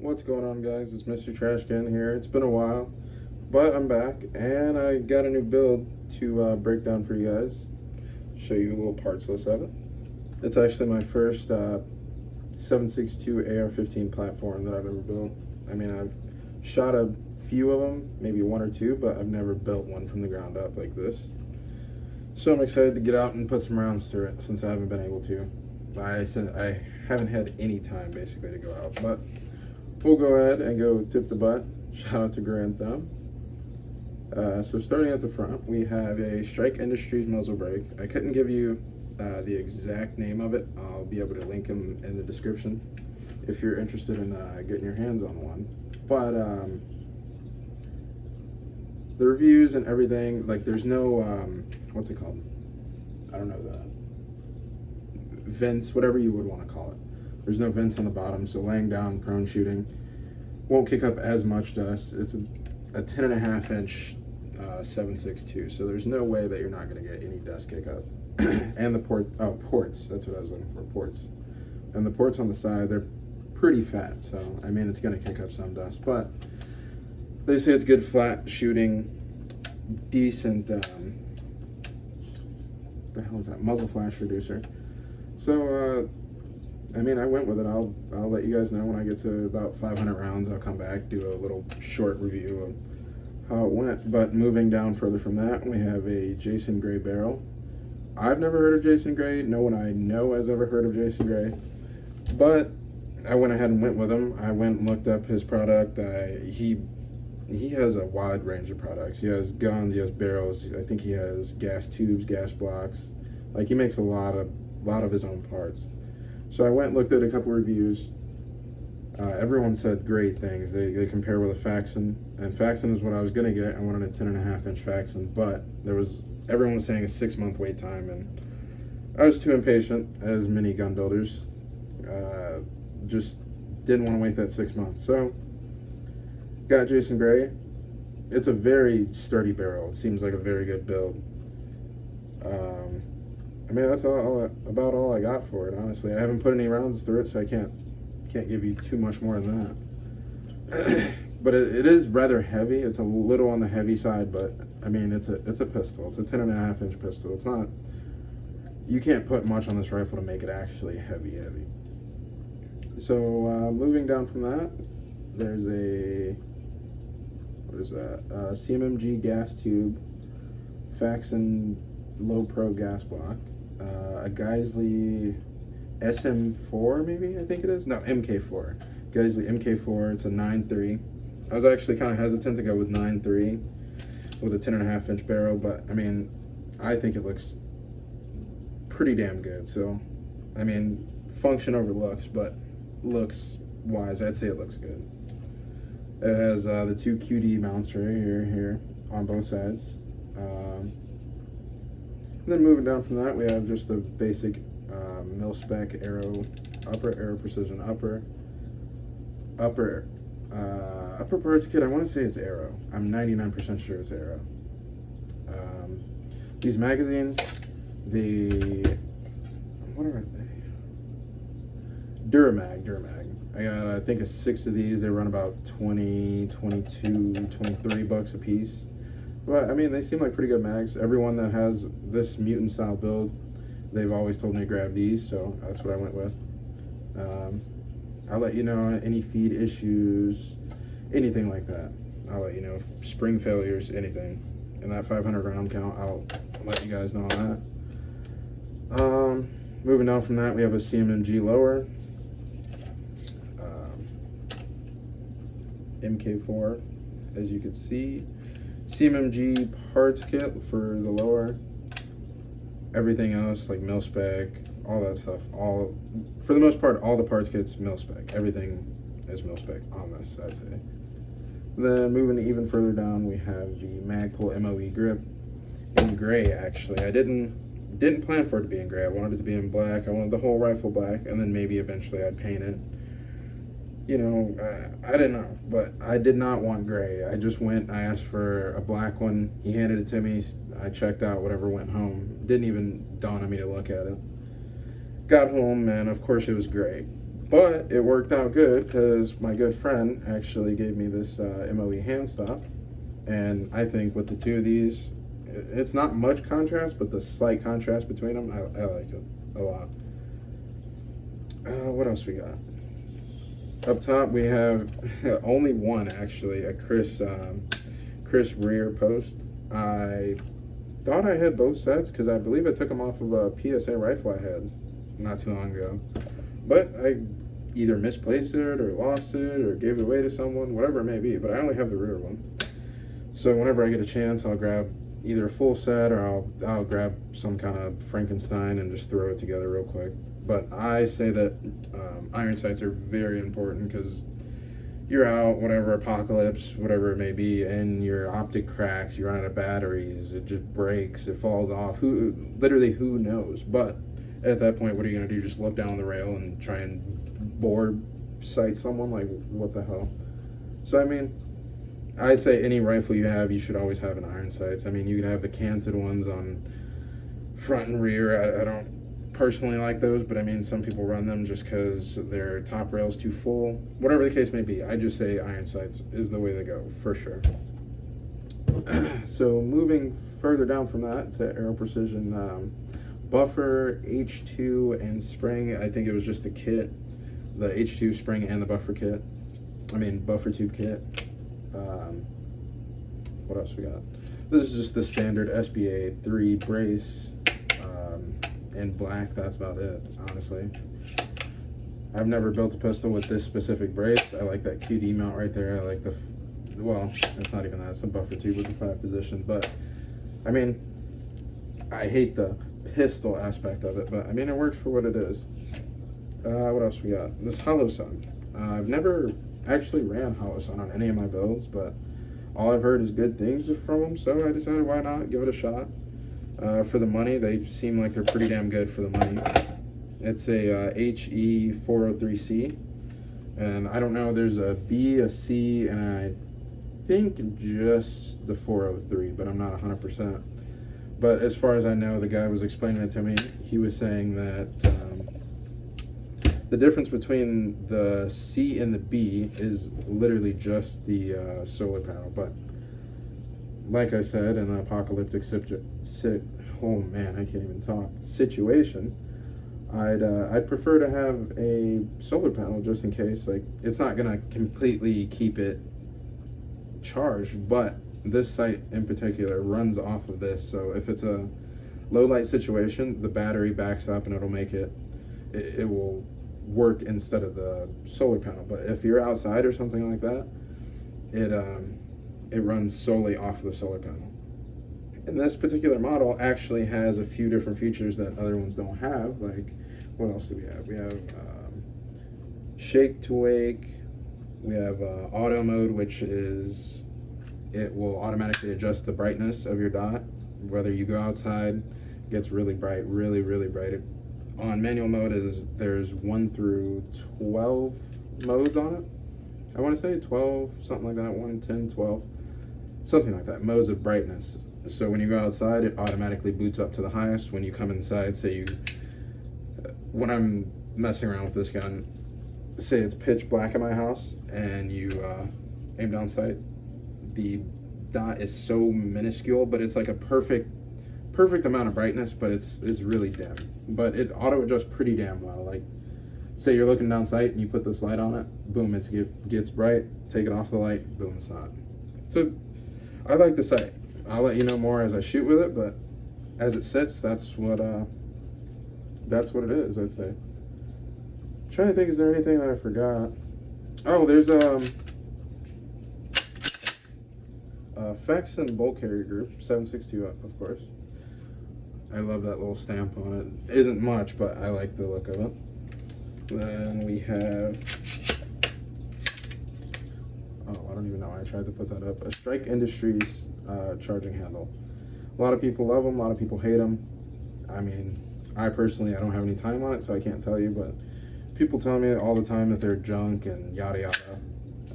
What's going on, guys? It's Mr. Trash Can here. It's been a while, but I'm back, and I got a new build to break down for you guys. Show you a little parts list of it. It's actually my first 7.62 AR-15 platform that I've ever built. I mean, I've shot a few of them, maybe one or two, but I've never built one from the ground up like this. So I'm excited to get out and put some rounds through it since I haven't been able to. I haven't had any time basically to go out, but we'll go ahead and go tip the butt. Shout out to Grand Thumb. So starting at the front, we have a Strike Industries muzzle brake. I couldn't give you the exact name of it. I'll be able to link them in the description if you're interested in getting your hands on one. But the reviews and everything, like there's no, what's it called? I don't know, the vents, whatever you would want to call it. There's no vents on the bottom, so laying down, prone shooting, won't kick up as much dust. It's a 10.5 inch 7.62, so there's no way that you're not going to get any dust kick up. And the ports, that's what I was looking for, ports. And the ports on the side, they're pretty fat, so I mean, it's going to kick up some dust, but they say it's good flat shooting, decent, what the hell is that, muzzle flash reducer. So, I mean, I went with it. I'll let you guys know when I get to about 500 rounds. I'll come back, do a little short review of how it went. But moving down further from that, we have a Jason Gray barrel. I've never heard of Jason Gray. No one I know has ever heard of Jason Gray. But I went ahead and went with him. I went and looked up his product. He has a wide range of products. He has guns, he has barrels. I think he has gas tubes, gas blocks. Like, he makes a lot of his own parts. So I went and looked at a couple reviews. Everyone said great things. They compare with a Faxon, and Faxon is what I was gonna get. I wanted a 10.5 inch Faxon, but everyone was saying a 6-month wait time, and I was too impatient, as many gun builders. Just didn't want to wait that 6 months. So got Jason Gray. It's a very sturdy barrel. It seems like a very good build. I mean, that's about all I got for it, honestly. I haven't put any rounds through it, so I can't give you too much more than that. But it is rather heavy. It's a little on the heavy side, but I mean, it's a pistol. It's a 10.5 inch pistol. It's not, you can't put much on this rifle to make it actually heavy. So moving down from that, there's a, what is that? CMMG gas tube, Faxon low pro gas block, a Geisley SM4 maybe, I think it is. No, MK4. Geisley MK4. It's a 9.3. I was actually kind of hesitant to go with 9.3 with a 10.5 inch barrel, but I mean, I think it looks pretty damn good. So, I mean, function over looks, but looks wise, I'd say it looks good. It has the two QD mounts right here on both sides. And then moving down from that, we have just the basic mil-spec upper arrow precision upper parts kit. I want to say it's arrow. I'm 99% sure it's arrow. These magazines, what are they? Duramag. I got, I think, 6 of these. They run about 20, 22, 23 bucks a piece. But I mean, they seem like pretty good mags. Everyone that has this Mutant style build, they've always told me to grab these, so that's what I went with. I'll let you know any feed issues, anything like that. I'll let you know, spring failures, anything. And that 500 round count, I'll let you guys know on that. Moving down from that, we have a CMMG lower, MK4, as you can see. CMMG parts kit for the lower. Everything else, like mil-spec, all that stuff, for the most part, all the parts kits mil-spec. Everything is mil-spec on this, I'd say. Then moving even further down, we have the Magpul MOE grip in gray. Actually, I didn't plan for it to be in gray. I wanted it to be in black. I wanted the whole rifle black, and then maybe eventually I'd paint it. You know, I didn't know, but I did not want gray. I just went, I asked for a black one. He handed it to me. I checked out whatever, went home. Didn't even dawn on me to look at it. Got home, and of course it was gray. But it worked out good because my good friend actually gave me this MOE hand stop, and I think with the two of these, it's not much contrast, but the slight contrast between them, I like it a lot. What else we got? Up top we have only one actually, a Chris rear post. I thought I had both sets because I believe I took them off of a PSA rifle I had not too long ago, but I either misplaced it or lost it or gave it away to someone, whatever it may be. But I only have the rear one, so whenever I get a chance, I'll grab either a full set or I'll grab some kind of Frankenstein and just throw it together real quick. But I say that iron sights are very important because you're out, whatever, apocalypse, whatever it may be, and your optic cracks, you run out of batteries, it just breaks, it falls off. Who knows? But at that point, what are you gonna do? Just look down the rail and try and bore sight someone? Like, what the hell? So I mean, I'd say any rifle you have, you should always have an iron sights. I mean, you can have the canted ones on front and rear. I don't personally like those, but I mean, some people run them just because their top rail's too full. Whatever the case may be, I just say iron sights is the way to go, for sure. So moving further down from that, it's at Aero Precision buffer, H2, and spring. I think it was just the kit, the H2 spring and the buffer kit. I mean, buffer tube kit. What else we got? This is just the standard SBA 3 brace in black. That's about it, honestly. I've never built a pistol with this specific brace. I like that QD mount right there. I like the, well, it's not even that. It's a buffer tube with the 5 position. But, I mean, I hate the pistol aspect of it, but I mean, it works for what it is. What else we got? This Hollow Sun. I've never actually ran Hollow Sun on any of my builds, but all I've heard is good things from them, so I decided why not give it a shot. For the money, they seem like they're pretty damn good for the money. It's a HE403C, and I don't know, there's a B, a C, and I think just the 403, but I'm not 100%. But as far as I know, the guy was explaining it to me. He was saying that the difference between the C and the B is literally just the solar panel. But like I said, in the apocalyptic oh man, I can't even talk, situation, I'd prefer to have a solar panel just in case. Like, it's not gonna completely keep it charged, but this sight in particular runs off of this, so if it's a low light situation, the battery backs up and it'll make it will work instead of the solar panel. But if you're outside or something like that, it runs solely off the solar panel. And this particular model actually has a few different features that other ones don't have. Like, what else do we have? We have shake to wake. We have auto mode, which is, it will automatically adjust the brightness of your dot. Whether you go outside, it gets really bright, really, really bright. On manual mode, there's 1 through 12 modes on it. I want to say 12, something like that, 1, 10, 12, something like that, modes of brightness. So when you go outside, it automatically boots up to the highest. When you come inside, when I'm messing around with this gun, say it's pitch black in my house and you aim down sight, the dot is so minuscule, but it's like a perfect amount of brightness, but it's really dim. But it auto adjusts pretty damn well. Like, say you're looking down sight and you put this light on it, boom, it gets bright. Take it off the light, boom, it's not. So I like the sight. I'll let you know more as I shoot with it, but as it sits, that's what it is, I'd say. I'm trying to think, is there anything that I forgot? Oh, there's Fex and Bolt Carrier Group 762 up, of course. I love that little stamp on it. Isn't much, but I like the look of it. Then we have, I don't even know why I tried to put that up. A Strike Industries charging handle. A lot of people love them, a lot of people hate them. I mean, I personally, I don't have any time on it, so I can't tell you, but people tell me all the time that they're junk and yada yada.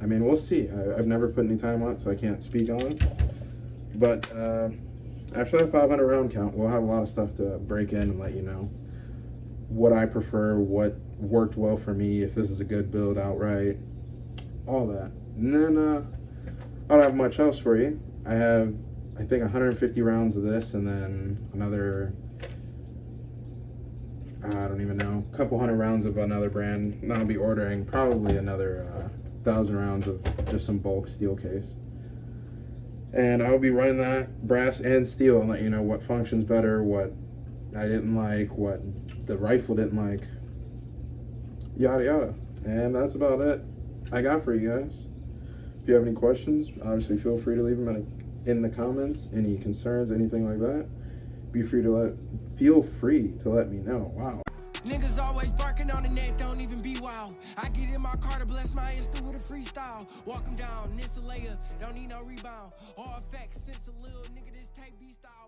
I mean, we'll see. I've never put any time on it, so I can't speak on it. But after that 500 round count, we'll have a lot of stuff to break in and let you know. what I prefer, what worked well for me, if this is a good build outright, all that. And then I don't have much else for you. I have, I think, 150 rounds of this, and then another, I don't even know, a couple hundred rounds of another brand. And I'll be ordering probably another 1,000 rounds of just some bulk steel case. And I'll be running that brass and steel and let you know what functions better, what I didn't like, what the rifle didn't like, yada yada. And that's about it I got for you guys. If you have any questions, obviously feel free to leave them in the comments. Any concerns, anything like that, feel free to let me know. Wow. Niggas always barking on the net, don't even be wild. I get in my car to bless my ass through with a freestyle. Walk him down, this a layup, don't need no rebound. All effects, since a little nigga, this tape be style.